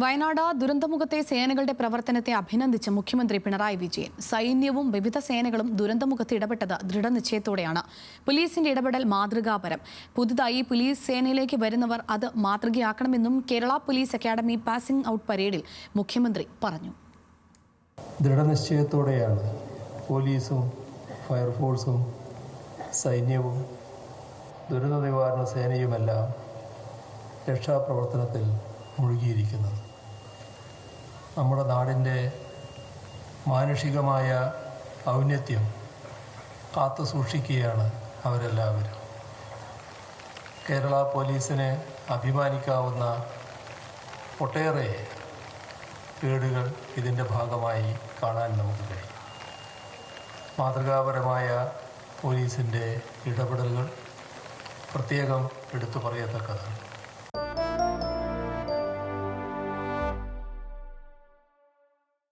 വയനാട് ദുരന്തമുഖത്തെ സേനകളുടെ പ്രവർത്തനത്തെ അഭിനന്ദിച്ച മുഖ്യമന്ത്രി പിണറായി വിജയൻ. സൈന്യവും വിവിധ സേനകളും ദുരന്തമുഖത്ത് ഇടപെട്ടത് ദൃഢനിശ്ചയത്തോടെയാണ്. പോലീസിന്റെ ഇടപെടൽ മാതൃകാപരം. പുതുതായി പോലീസ് സേനയിലേക്ക് വരുന്നവർ അത് മാതൃകയാക്കണമെന്നും Kerala police academy passing out പരേഡിൽ മുഖ്യമന്ത്രി പറഞ്ഞു. ദൃഢനിശ്ചയത്തോടെയാണ് പോലീസും ഫയർഫോഴ്സും സൈന്യവും ദുരന്ത നിവാരണ സേനയുമെല്ലാം രക്ഷാപ്രവർത്തനത്തിൽ മുഴുകിയിരിക്കുന്നത്. നമ്മുടെ നാടിൻ്റെ മാനുഷികമായ ഔന്നത്യം കാത്തു സൂക്ഷിക്കുകയാണ് അവരെല്ലാവരും. കേരള പോലീസിന് അഭിമാനിക്കാവുന്ന ഒട്ടേറെ കേടുകൾ ഇതിൻ്റെ ഭാഗമായി കാണാൻ നമുക്ക് കഴിയും. മാതൃകാപരമായ പോലീസിൻ്റെ ഇടപെടലുകൾ പ്രത്യേകം എടുത്തു പറയത്തക്കതാണ്.